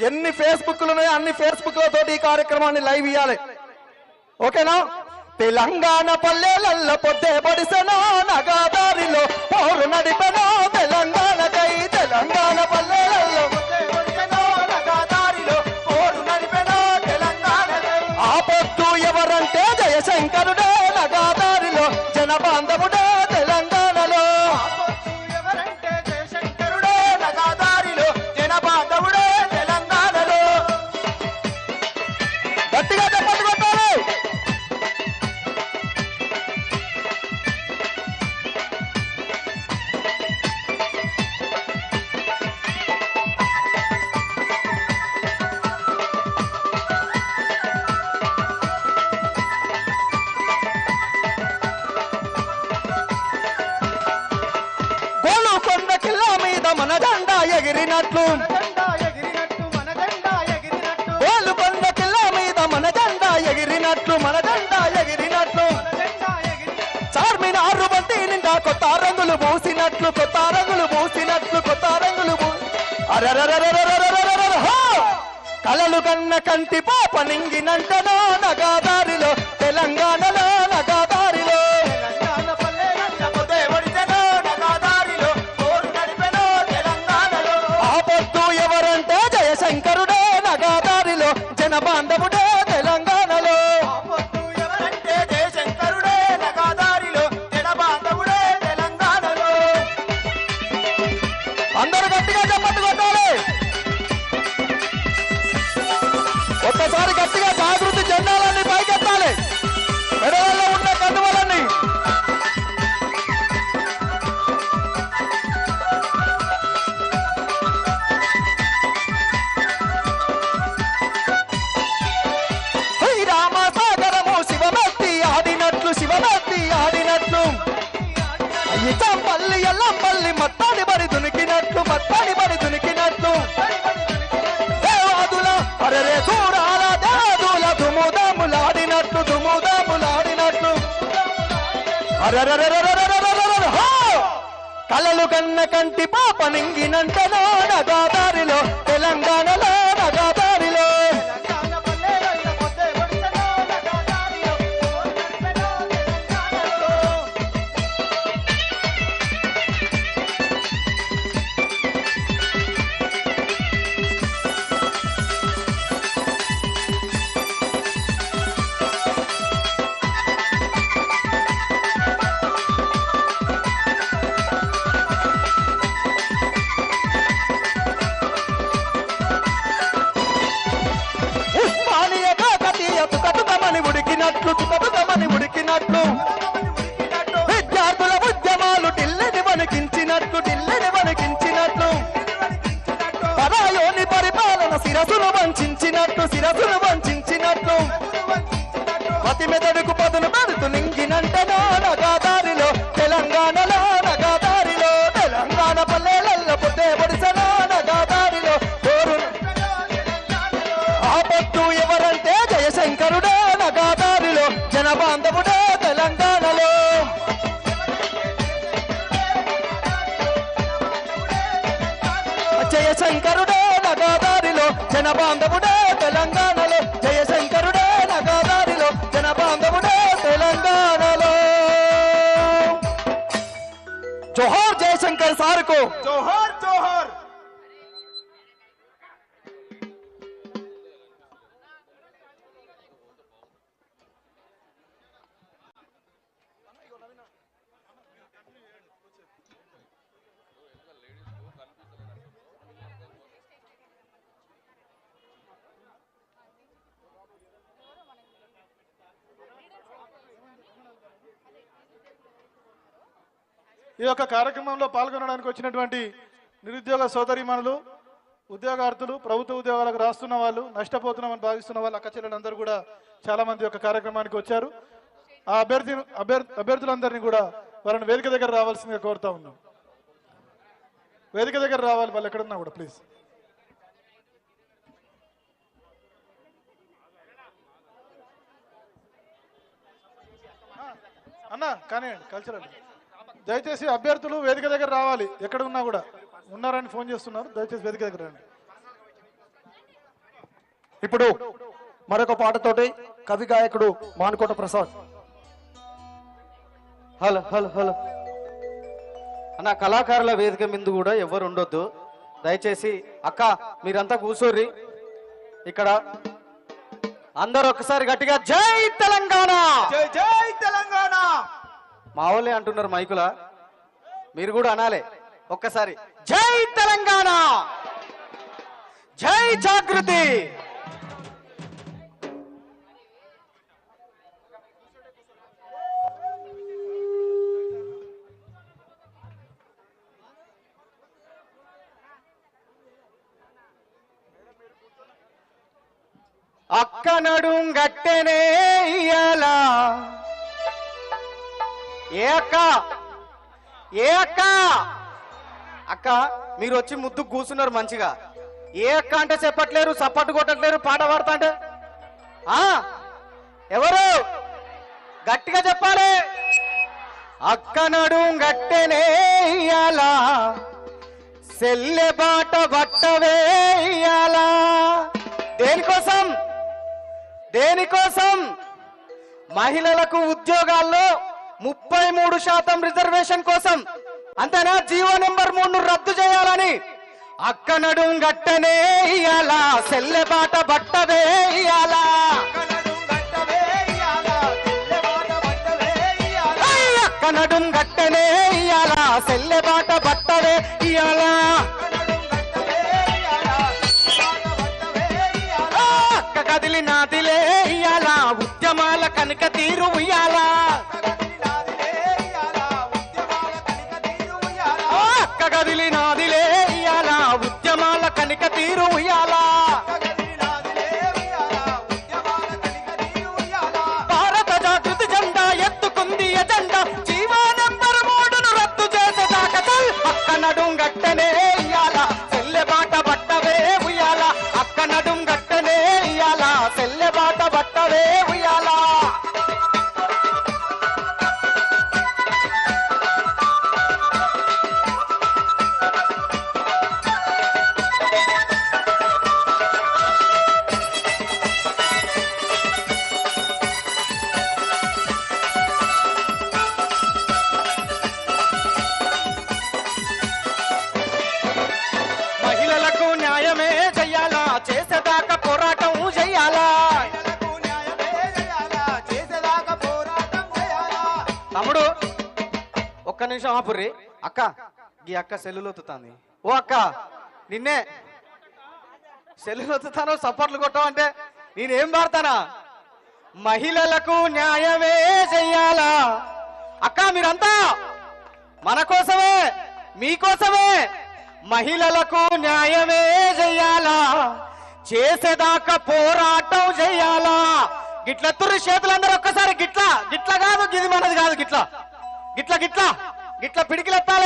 ఎన్ని ఫేస్బుక్లు ఉన్నాయో అన్ని ఫేస్బుక్లతోటి ఈ కార్యక్రమాన్ని లైవ్ ఇవ్వాలి. ఓకేనా? తెలంగాణ పల్లెలల్ల పొద్దే పడిసెనో నగాదారిలో పోరు నడిపెనో తెలంగాణకై. తెలంగాణ పల్లెలల్లో పొద్దే పడిసెనో నగాదారిలో పోరు నడిపెనో తెలంగాణకై. ఆ పొద్దు ఎవరంటే జయశంకరుడే నగాదారిలో జన బాంధవుడే తెలంగాణలో. ఎవరంటే జయశంకరుడే నగాదారిలో జన బాంధవుడే తెలంగాణలో. గట్టిగా చెప్పండి కొట్టాలి. మన జెండా ఎగిరినట్లు గోల్కొండ కిల్ల మీద మన జెండా ఎగిరినట్లు మన జెండా ఎగిరినట్లు చార్మినారు బంతి నిండా కొత్త రంగులు పూసినట్లు కొత్త రంగులు పూసినట్లు కొత్త రంగులు కలలు కన్న కంటి పాప నింగినంటనో నగాదారిలో తెలంగాణలో నగాదారిలో. శంకరుడే నగాదారిలో జన బాంధవుడే తెలంగాణలో. ఎవరంటే జయశంకరుడే నగాదారిలో జన బాంధవుడే తెలంగాణలో. అందరూ గట్టిగా చెప్పండి కొట్టాలి. ఒక్కసారి గట్టిగా జాగృతి జెండాలన్నీ పైకెత్తాలి. మెడలలో ఉన్న కండువలన్నీ. శివభక్తి ఆడినట్లు ఇతంపల్లి ఎల్లంపల్లి మత్తాడి బడి దునికినట్లు మత్తాడి బడి దునికినట్లు దేవాదుల అరరే చూడాల దేవాదుల దుముదాములాడినట్లు దుముదాములాడినట్లు కలలు కన్న కంటి పాప నింగినంటనో నగాదారిలో తెలంగాణలో నగాదారిలో. ఉడికినట్లు విద్యార్థుల ఉద్యమాలు ఢిల్లీని వణికించినట్లు ఢిల్లీని వణికించినట్లు పరాయోని పరిపాలన శిరసును వంచినట్లు శిరసును వంచినట్లు పతి మెదడుకు పదును పెడుతూ నింగినంటనో నగాదారిలో తెలంగాణలో నగాదారిలో. తెలంగాణ పల్లెలల్లో పొద్దే పొడిసెనో నగాదారిలో పోరు. ఆ పొద్దు ఎవరంటే జయశంకరుడే నగాదారిలో జన బాంధవుడే తెలంగాణలో. జయశంకరుడే నగాదారిలో జన బాంధవుడే తెలంగాణలో. జయశంకరుడే నగాదారిలో జన బాంధవుడే తెలంగాణలో. జోహార్ జయశంకర్ సార్కు జోహార్ జోహార్. ఈ యొక్క కార్యక్రమంలో పాల్గొనడానికి వచ్చినటువంటి నిరుద్యోగ సోదరీమణులు, ఉద్యోగార్థులు, ప్రభుత్వ ఉద్యోగాలకు రాస్తున్న వాళ్ళు, నష్టపోతున్నామని భావిస్తున్న వాళ్ళు, అక్క చెల్లెలందరూ కూడా చాలా మంది యొక్క కార్యక్రమానికి వచ్చారు. ఆ అభ్యర్థులందరినీ కూడా వాళ్ళని వేదిక దగ్గర రావాల్సిందిగా కోరుతా ఉన్నాం. వేదిక దగ్గర రావాలి వాళ్ళు ఎక్కడున్నా కూడా ప్లీజ్. అన్నా కానీ కల్చరల్ దయచేసి అభ్యర్థులు వేదిక దగ్గర రావాలి. ఎక్కడ ఉన్నా కూడా ఉన్నారని ఫోన్ చేస్తున్నారు. దయచేసి వేదిక దగ్గర రండి. ఇప్పుడు మరొక పాటతోటి కవి గాయకుడు Manukota Prasad. Hello hello hello అన్న, కళాకారుల వేదిక మీద కూడా ఎవరు ఉండొద్దు దయచేసి. అక్క మీరంతా కూర్చోర్రి. ఇక్కడ అందరూ ఒకసారి గట్టిగా జై తెలంగాణ, జై జై తెలంగాణ. మా వాళ్ళే అంటున్నారు మైకులా, మీరు కూడా అనాలి ఒక్కసారి. జై తెలంగాణ, జై జాగృతి. అక్క నడుం గట్టెనే ఇయ్యాలా. ఏ అక్క, ఏ అక్క, అక్క మీరు వచ్చి ముద్దు కూర్చున్నారు మంచిగా. ఏ అక్క అంటే చెప్పట్లేరు, సప్పట్టు కొట్టట్లేరు, పాట పాడతా అంటే ఎవరు గట్టిగా చెప్పాలి. అక్క నడుం గట్టెనే ఇయ్యాలా, సెల్లె బాట బట్టవే ఇయ్యాలా. దేనికోసం, దేనికోసం? మహిళలకు ఉద్యోగాల్లో 33% రిజర్వేషన్ కోసం. అంతేనా? జీవో నెంబర్ 3 రద్దు చేయాలని. అక్క నడుం గట్టనే ఇయ్యాలా, సెల్లె బాట బట్టవే ఇయ్యాలా. అక్క నడుం గట్టనే ఇయ్యాలా, సెల్లె బాట బట్టవే ఇయ్యాలా. కదిలి నాదిలే ఇయ్యాలా, ఉద్యమాల కనుక తీరు ఉయ్యాలా. అక్క కదిలి నాదిలే ఇయ్యాలా, ఉద్యమాల కనుక తీరు ఉయ్యాలా. భారత జాగృతి జెండా ఎత్తుకుంది ఎజెండా, జీవో నెంబర్ 3ను రద్దు చేసేదాకా చల్. అక్క నడుం గట్టనే ఇయ్యాలా, చెల్లె బాట బట్టవే ఉయ్యాలా. అక్క నడుం గట్టనే ఇయ్యాలా, చెల్లె బాట బట్టవే ఉయ్యాలా. మహిళలకు న్యాయమే చెయ్యాలా, చేసేదాకా పోరాటం చెయ్యాలా. తమ్ముడు ఒక్క నిమిషం ఆపుర్రి. అక్క ఈ అక్క సెల్లులు ఒత్తుతాంది. ఓ అక్క నిన్నే సెల్లులు ఒత్తుతాను, సపోర్ట్లు కొట్టావంటే నేనేం పాడతానా? మహిళలకు న్యాయమే చెయ్యాలా. అక్క మీరంతా మన కోసమే, మీకోసమే. మహిళలకు న్యాయమే చెయ్యాలా, చేసేదాకా పోరాటం చెయ్యాలా. గిట్ల తుర్రి చేతులందరూ ఒక్కసారి గిట్లా, గిట్లా కాదు, ఇది మనది కాదు, గిట్లా గిట్లా గిట్లా గిట్లా పిడికిలెత్తాలి.